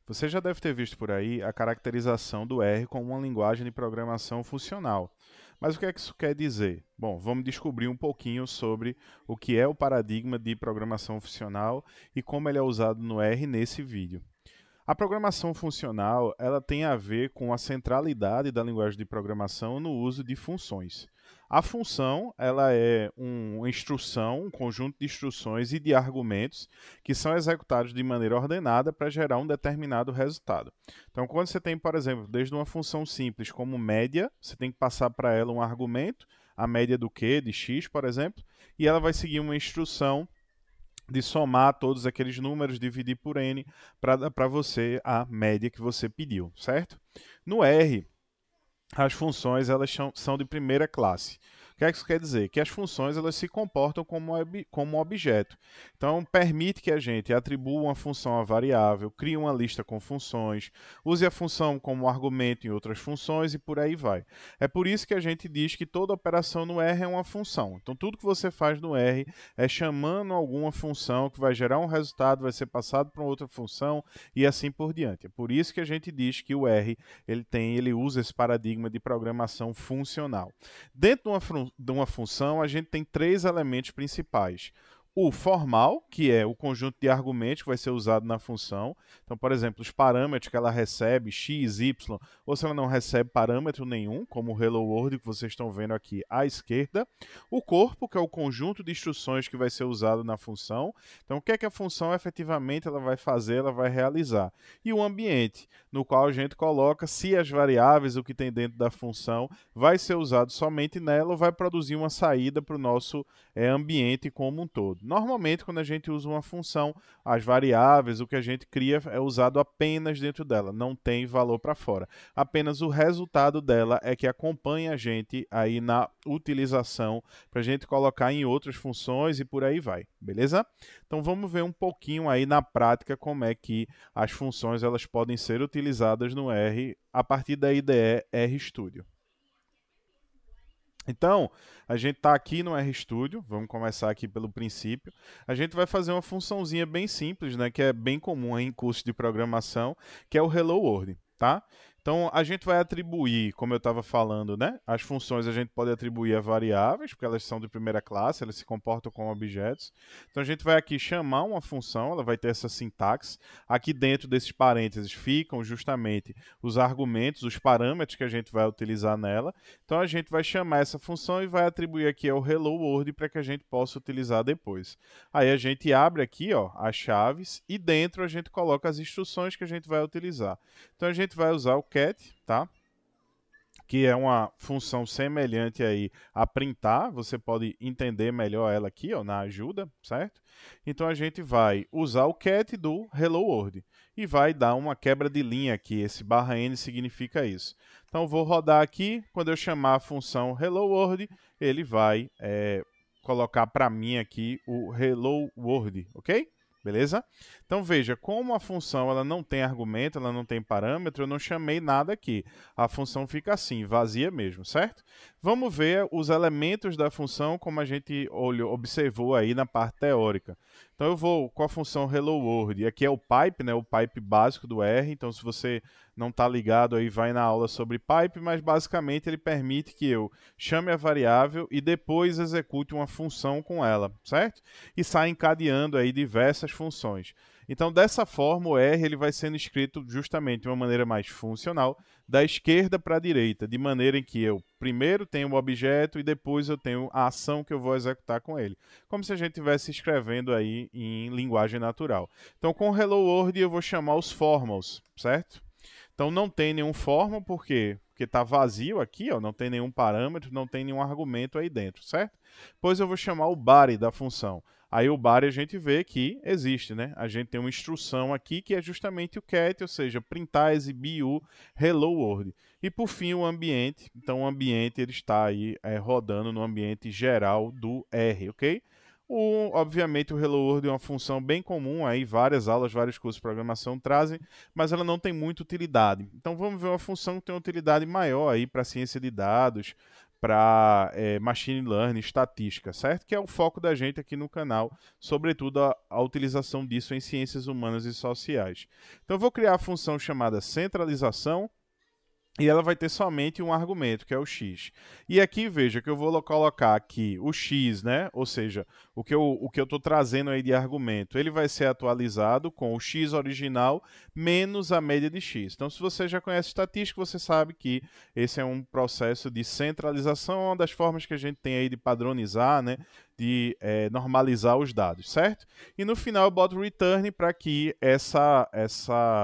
Você já deve ter visto por aí a caracterização do R como uma linguagem de programação funcional. Mas o que é que isso quer dizer? Bom, vamos descobrir um pouquinho sobre o que é o paradigma de programação funcional e como ele é usado no R nesse vídeo. A programação funcional, ela tem a ver com a centralidade da linguagem de programação no uso de funções. A função, ela é uma instrução, um conjunto de instruções e de argumentos que são executados de maneira ordenada para gerar um determinado resultado. Então, quando você tem, por exemplo, desde uma função simples como média, você tem que passar para ela um argumento, a média do Q, de X, por exemplo, e ela vai seguir uma instrução de somar todos aqueles números, dividir por n, para dar para você a média que você pediu, certo? No R, as funções elas são de primeira classe. O que é que isso quer dizer? Que as funções elas se comportam como um objeto. Então, permite que a gente atribua uma função a variável, crie uma lista com funções, use a função como argumento em outras funções e por aí vai. É por isso que a gente diz que toda operação no R é uma função. Então, tudo que você faz no R é chamando alguma função que vai gerar um resultado, vai ser passado para outra função e assim por diante. É por isso que a gente diz que o R ele usa esse paradigma de programação funcional. Dentro de uma função, a gente tem três elementos principais. O formal, que é o conjunto de argumentos que vai ser usado na função. Então, por exemplo, os parâmetros que ela recebe, x, y, ou se ela não recebe parâmetro nenhum, como o Hello World que vocês estão vendo aqui à esquerda. O corpo, que é o conjunto de instruções que vai ser usado na função. Então, o que é que a função efetivamente ela vai fazer, ela vai realizar. E o ambiente, no qual a gente coloca se as variáveis, o que tem dentro da função, vai ser usado somente nela ou vai produzir uma saída para o nosso ambiente como um todo. Normalmente, quando a gente usa uma função, as variáveis, o que a gente cria é usado apenas dentro dela, não tem valor para fora. Apenas o resultado dela é que acompanha a gente aí na utilização para a gente colocar em outras funções e por aí vai, beleza? Então vamos ver um pouquinho aí na prática como é que as funções elas podem ser utilizadas no R a partir da IDE RStudio. Então, a gente está aqui no RStudio, vamos começar aqui pelo princípio. A gente vai fazer uma funçãozinha bem simples, né, que é bem comum em curso de programação, que é o Hello World, tá? Então, a gente vai atribuir, como eu estava falando, né, as funções a gente pode atribuir a variáveis, porque elas são de primeira classe, elas se comportam como objetos. Então, a gente vai aqui chamar uma função, ela vai ter essa sintaxe. Aqui dentro desses parênteses ficam justamente os argumentos, os parâmetros que a gente vai utilizar nela. Então a gente vai chamar essa função e vai atribuir aqui ao Hello World para que a gente possa utilizar depois. Aí a gente abre aqui ó, as chaves e dentro a gente coloca as instruções que a gente vai utilizar. Então a gente vai usar o cat, tá? Que é uma função semelhante aí a printar, você pode entender melhor ela aqui ó, na ajuda, certo? Então a gente vai usar o cat do Hello World e vai dar uma quebra de linha aqui, esse /n significa isso. Então vou rodar aqui, quando eu chamar a função Hello World, ele vai colocar para mim aqui o Hello World, ok? Beleza? Então veja, como a função ela não tem argumento, ela não tem parâmetro, eu não chamei nada aqui. A função fica assim, vazia mesmo, certo? Vamos ver os elementos da função como a gente observou aí na parte teórica. Então eu vou com a função Hello World, aqui é o pipe, né, o pipe básico do R, então se você não está ligado aí, vai na aula sobre pipe, mas basicamente ele permite que eu chame a variável e depois execute uma função com ela, certo? E sai encadeando aí diversas funções. Então, dessa forma, o R ele vai sendo escrito justamente de uma maneira mais funcional, da esquerda para a direita, de maneira em que eu primeiro tenho o objeto e depois eu tenho a ação que eu vou executar com ele. Como se a gente estivesse escrevendo aí em linguagem natural. Então, com o Hello World eu vou chamar os formals, certo? Então não tem nenhum formal, por quê? Porque está vazio aqui, ó, não tem nenhum parâmetro, não tem nenhum argumento aí dentro, certo? Depois eu vou chamar o body da função. Aí o body a gente vê que existe, né? A gente tem uma instrução aqui que é justamente o cat, ou seja, printar, exibir o hello world. E por fim o ambiente. Então o ambiente ele está aí rodando no ambiente geral do R, ok? Obviamente o Hello World é uma função bem comum, aí várias aulas, vários cursos de programação trazem, mas ela não tem muita utilidade. Então vamos ver uma função que tem uma utilidade maior aí para ciência de dados, para Machine Learning, estatística, certo? Que é o foco da gente aqui no canal, sobretudo a utilização disso em ciências humanas e sociais. Então eu vou criar a função chamada centralização, e ela vai ter somente um argumento, que é o x. E aqui, veja, que eu vou colocar aqui o x, né? Ou seja, o que eu estou trazendo aí de argumento, ele vai ser atualizado com o x original menos a média de x. Então, se você já conhece estatística, você sabe que esse é um processo de centralização, uma das formas que a gente tem aí de padronizar, né? De normalizar os dados, certo? E no final eu boto return para que essa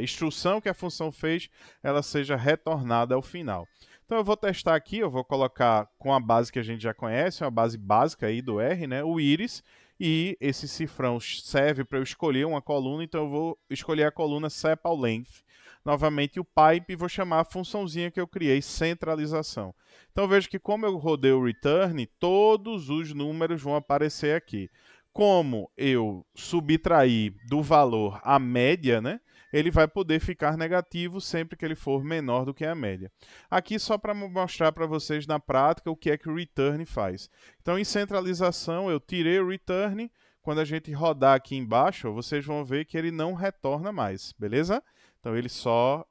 instrução que a função fez, ela seja retornada ao final. Então eu vou testar aqui, eu vou colocar com a base que a gente já conhece, uma base básica aí do R, né? O íris, e esse cifrão serve para eu escolher uma coluna, então eu vou escolher a coluna sepal_length. Novamente o pipe e vou chamar a funçãozinha que eu criei, centralização. Então veja que como eu rodei o return, todos os números vão aparecer aqui. Como eu subtrair do valor a média, né, ele vai poder ficar negativo sempre que ele for menor do que a média. Aqui só para mostrar para vocês na prática o que é que o return faz. Então em centralização eu tirei o return, quando a gente rodar aqui embaixo, vocês vão ver que ele não retorna mais, beleza? Então ele só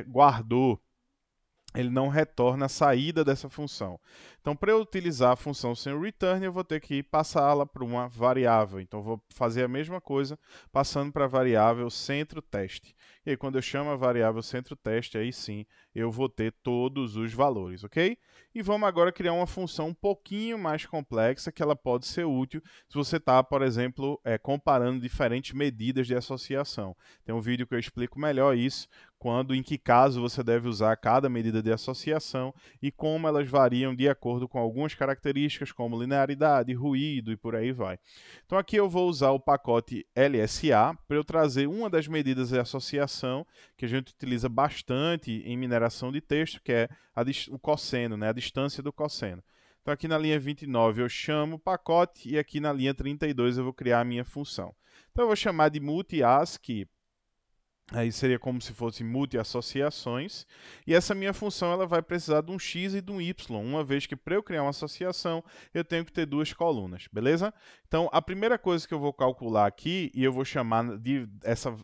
guardou, ele não retorna a saída dessa função. Então, para eu utilizar a função sem o return, eu vou ter que passá-la para uma variável. Então, vou fazer a mesma coisa, passando para a variável centro_teste. E aí, quando eu chamo a variável centro_teste, aí sim, eu vou ter todos os valores, ok? E vamos agora criar uma função um pouquinho mais complexa, que ela pode ser útil se você está, por exemplo, comparando diferentes medidas de associação. Tem um vídeo que eu explico melhor isso, em que caso você deve usar cada medida de associação e como elas variam de acordo com algumas características, como linearidade, ruído e por aí vai. Então aqui eu vou usar o pacote LSA para eu trazer uma das medidas de associação que a gente utiliza bastante em mineração de texto, que é o cosseno, né? A distância do cosseno. Então aqui na linha 29 eu chamo o pacote e aqui na linha 32 eu vou criar a minha função. Então eu vou chamar de multi_as, que aí seria como se fosse multi-associações, e essa minha função ela vai precisar de um x e de um y, uma vez que para eu criar uma associação eu tenho que ter duas colunas, beleza? Então a primeira coisa que eu vou calcular aqui, e eu vou chamar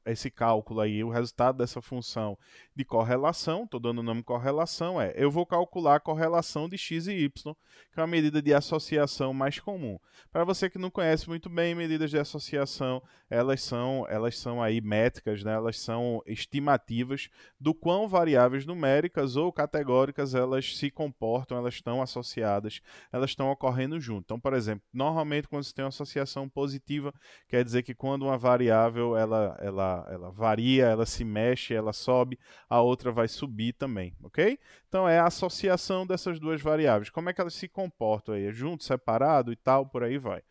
esse cálculo aí, o resultado dessa função de correlação, estou dando o nome correlação, eu vou calcular a correlação de x e y, que é uma medida de associação mais comum. Para você que não conhece muito bem medidas de associação, elas são aí métricas, né? Elas são estimativas do quão variáveis numéricas ou categóricas elas se comportam, elas estão associadas, elas estão ocorrendo junto. Então, por exemplo, normalmente quando você tem uma associação positiva, quer dizer que quando uma variável ela varia, ela se mexe, ela sobe, a outra vai subir também, ok? Então é a associação dessas duas variáveis. Como é que elas se comportam aí? Junto, separado e tal, por aí vai.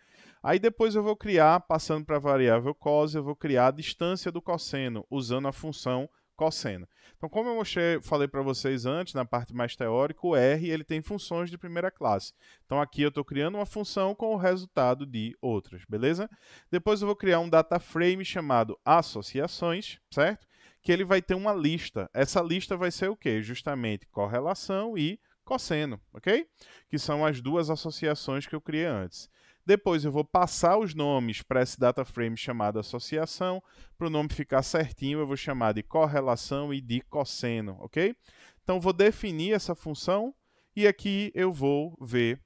Aí depois eu vou criar, passando para a variável cos, eu vou criar a distância do cosseno, usando a função cosseno. Então, como eu falei para vocês antes, na parte mais teórica, o R ele tem funções de primeira classe. Então, aqui eu estou criando uma função com o resultado de outras, beleza? Depois eu vou criar um data frame chamado associações, certo? Que ele vai ter uma lista. Essa lista vai ser o quê? Justamente correlação e cosseno, ok? Que são as duas associações que eu criei antes. Depois eu vou passar os nomes para esse data frame chamado associação. Para o nome ficar certinho, eu vou chamar de correlação e de cosseno, ok? Então vou definir essa função e aqui eu vou ver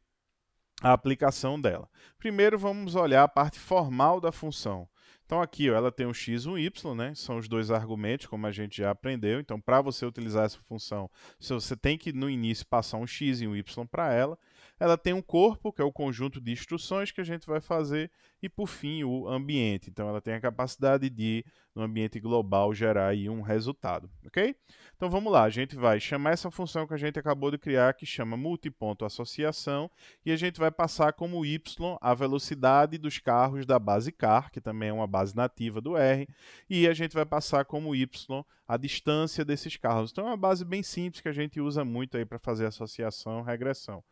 a aplicação dela. Primeiro vamos olhar a parte formal da função. Então aqui ó, ela tem um x e um y, né? São os dois argumentos, como a gente já aprendeu. Então para você utilizar essa função, você tem que no início passar um x e um y para ela. Ela tem um corpo, que é o conjunto de instruções que a gente vai fazer, e por fim o ambiente. Então ela tem a capacidade de, no ambiente global, gerar aí um resultado, ok? Então vamos lá, a gente vai chamar essa função que a gente acabou de criar, que chama multiponto associação, e a gente vai passar como y a velocidade dos carros da base car, que também é uma base nativa do R, e a gente vai passar como y a distância desses carros. Então é uma base bem simples que a gente usa muito aí para fazer associação e regressão.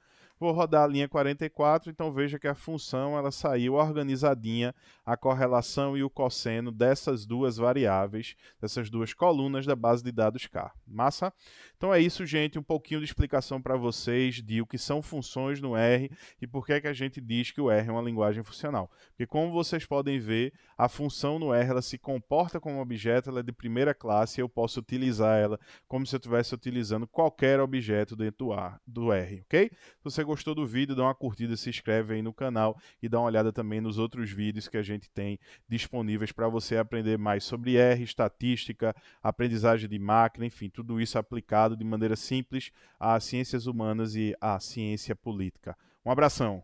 Vou rodar a linha 44, então veja que a função ela saiu organizadinha, a correlação e o cosseno dessas duas variáveis, dessas duas colunas da base de dados K. Massa? Então é isso, gente, um pouquinho de explicação para vocês de o que são funções no R e por que é que a gente diz que o R é uma linguagem funcional. Porque como vocês podem ver, a função no R ela se comporta como um objeto, ela é de primeira classe e eu posso utilizar ela como se eu estivesse utilizando qualquer objeto dentro do R, ok? Se você gostou do vídeo, dá uma curtida, se inscreve aí no canal e dá uma olhada também nos outros vídeos que a gente tem disponíveis para você aprender mais sobre R, estatística, aprendizagem de máquina, enfim, tudo isso aplicado de maneira simples às ciências humanas e à ciência política. Um abração!